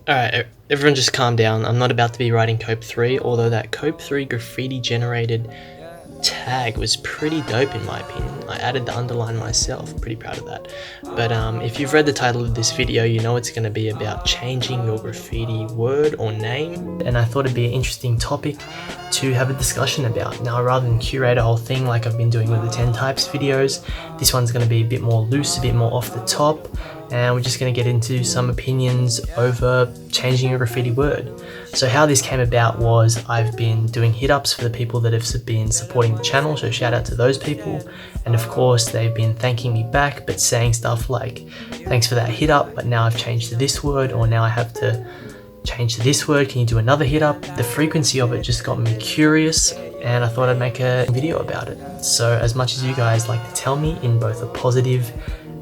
Alright, everyone just calm down. I'm not about to be writing Cope 3, although that Cope 3 graffiti generated tag was pretty dope in my opinion. I added the underline myself, pretty proud of that. But if you've read the title of this video, you know it's going to be about changing your graffiti word or name. And I thought it'd be an interesting topic to have a discussion about. Now, rather than curate a whole thing like I've been doing with the 10 types videos, this one's going to be a bit more loose, a bit more off the top. And we're just going to get into some opinions over changing your graffiti word. So how this came about was I've been doing hit-ups for the people that have been supporting the channel, so shout out to those people. And of course they've been thanking me back, but saying stuff like, thanks for that hit-up, but now I've changed to this word, or now I have to change to this word, can you do another hit-up? The frequency of it just got me curious, and I thought I'd make a video about it. So as much as you guys like to tell me in both a positive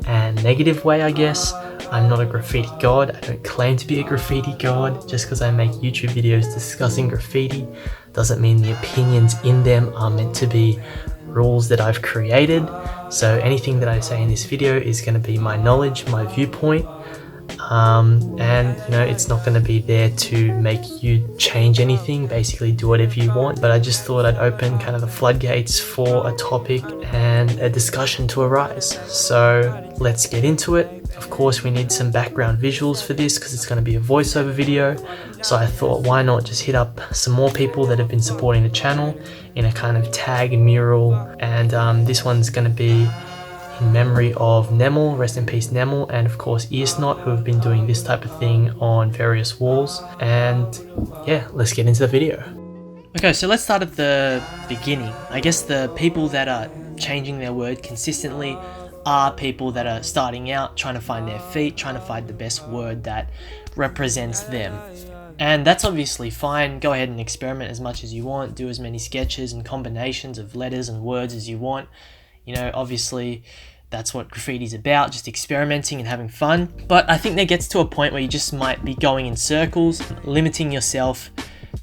and negative way, I guess, I'm not a graffiti god. I don't claim to be a graffiti god. Just because I make YouTube videos discussing graffiti doesn't mean the opinions in them are meant to be rules that I've created. So anything that I say in this video is going to be my knowledge, my viewpoint, and you know, it's not going to be there to make you change anything. Basically do whatever you want, but I just thought I'd open kind of the floodgates for a topic and a discussion to arise. So let's get into it. Of course we need some background visuals for this because it's going to be a voiceover video, so I thought why not just hit up some more people that have been supporting the channel in a kind of tag mural. And this one's going to be in memory of Nemel, rest in peace Nemel, and of course Earsnot, who have been doing this type of thing on various walls. And yeah, let's get into the video. Okay, so let's start at the beginning. I guess the people that are changing their word consistently are people that are starting out, trying to find their feet, trying to find the best word that represents them. And that's obviously fine. Go ahead and experiment as much as you want, do as many sketches and combinations of letters and words as you want. You know, obviously that's what graffiti's about, just experimenting and having fun. But I think there gets to a point where you just might be going in circles, limiting yourself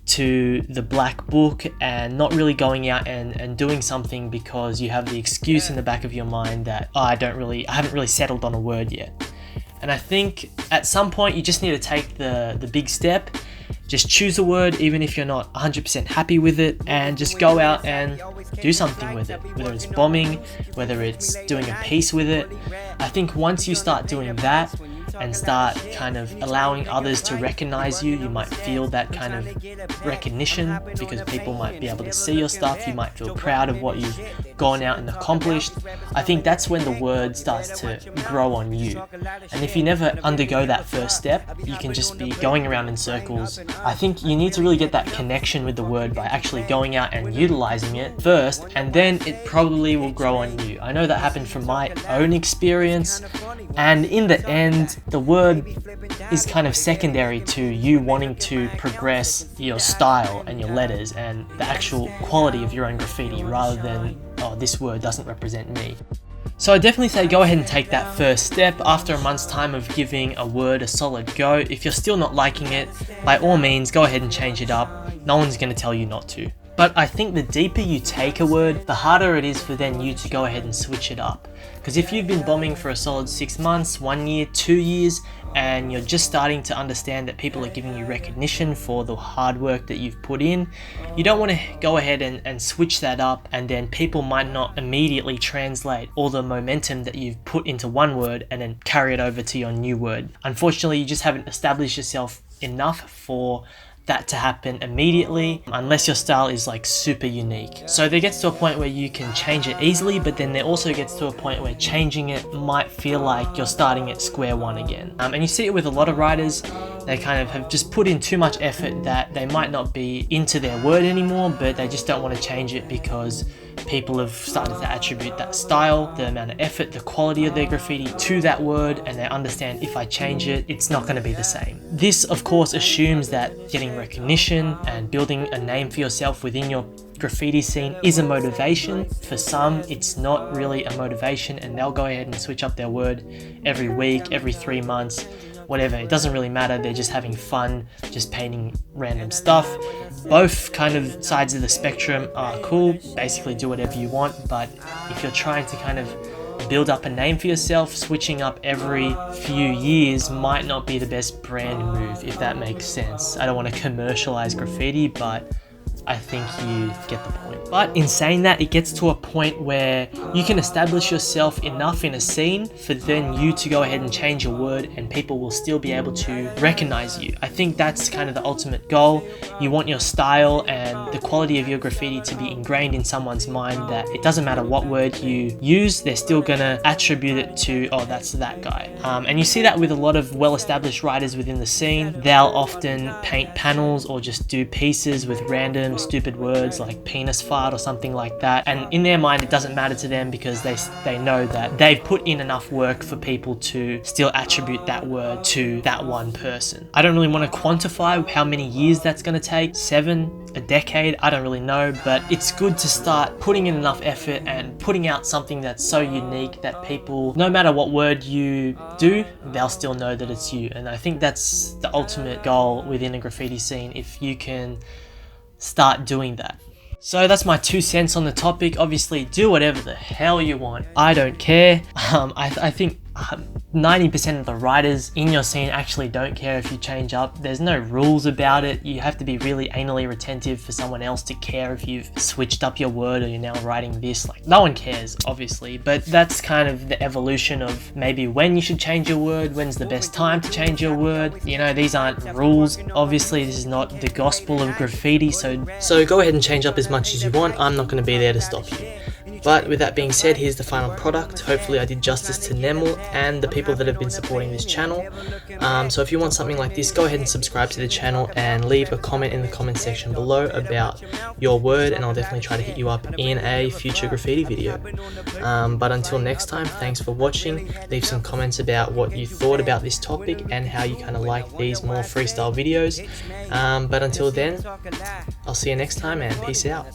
to the black book and not really going out and doing something because you have the excuse in the back of your mind that, oh, I haven't really settled on a word yet. And I think at some point you just need to take the big step. Just choose a word, even if you're not 100% happy with it, and just go out and do something with it. Whether it's bombing, whether it's doing a piece with it. I think once you start doing that and start kind of allowing others to recognize you, you might feel that kind of recognition because people might be able to see your stuff. You might feel proud of what you've gone out and accomplished. I think that's when the word starts to grow on you. And if you never undergo that first step, you can just be going around in circles. I think you need to really get that connection with the word by actually going out and utilizing it first, and then it probably will grow on you. I know that happened from my own experience, and in the end, the word is kind of secondary to you wanting to progress your style and your letters and the actual quality of your own graffiti, rather than, oh, this word doesn't represent me. So I definitely say go ahead and take that first step after a month's time of giving a word a solid go. If you're still not liking it, by all means go ahead and change it up. No one's going to tell you not to. But I think the deeper you take a word, the harder it is for then you to go ahead and switch it up. Because if you've been bombing for a solid 6 months, 1 year, 2 years, and you're just starting to understand that people are giving you recognition for the hard work that you've put in, you don't want to go ahead and switch that up, and then people might not immediately translate all the momentum that you've put into one word and then carry it over to your new word. Unfortunately, you just haven't established yourself enough for that to happen immediately, unless your style is like super unique. So there gets to a point where you can change it easily, but then there also gets to a point where changing it might feel like you're starting at square one again. And you see it with a lot of writers. They kind of have just put in too much effort that they might not be into their word anymore, but they just don't want to change it because people have started to attribute that style, the amount of effort, the quality of their graffiti to that word, and they understand if I change it, it's not going to be the same. This, of course, assumes that getting recognition and building a name for yourself within your graffiti scene is a motivation. For some, it's not really a motivation, and they'll go ahead and switch up their word every week, every 3 months, whatever. It doesn't really matter. They're just having fun, just painting random stuff. Both kind of sides of the spectrum are cool. Basically do whatever you want, but if you're trying to kind of build up a name for yourself, switching up every few years might not be the best brand move, if that makes sense. I don't want to commercialize graffiti, but I think you get the point. But in saying that, it gets to a point where you can establish yourself enough in a scene for then you to go ahead and change your word and people will still be able to recognize you. I think that's kind of the ultimate goal. You want your style and the quality of your graffiti to be ingrained in someone's mind, that it doesn't matter what word you use, they're still gonna attribute it to, oh, that's that guy. And you see that with a lot of well-established writers within the scene. They'll often paint panels or just do pieces with random stupid words like penis fart or something like that, and in their mind it doesn't matter to them because they know that they've put in enough work for people to still attribute that word to that one person. I don't really want to quantify how many years that's going to take, 7, a decade, I don't really know, but it's good to start putting in enough effort and putting out something that's so unique that people, no matter what word you do, they'll still know that it's you. And I think that's the ultimate goal within a graffiti scene, if you can start doing that. So that's my 2 cents on the topic. Obviously, do whatever the hell you want. I don't care. I think 90% of the writers in your scene actually don't care if you change up. There's no rules about it. You have to be really anally retentive for someone else to care if you've switched up your word or you're now writing this. Like, no one cares, obviously, but that's kind of the evolution of maybe when you should change your word, when's the best time to change your word. You know, these aren't rules. Obviously, this is not the gospel of graffiti, so go ahead and change up as much as you want. I'm not going to be there to stop you. But with that being said, here's the final product. Hopefully I did justice to Nemel and the people that have been supporting this channel. So if you want something like this, go ahead and subscribe to the channel and leave a comment in the comment section below about your word, and I'll definitely try to hit you up in a future graffiti video. But until next time, thanks for watching. Leave some comments about what you thought about this topic and how you kind of like these more freestyle videos. But until then, I'll see you next time and peace out.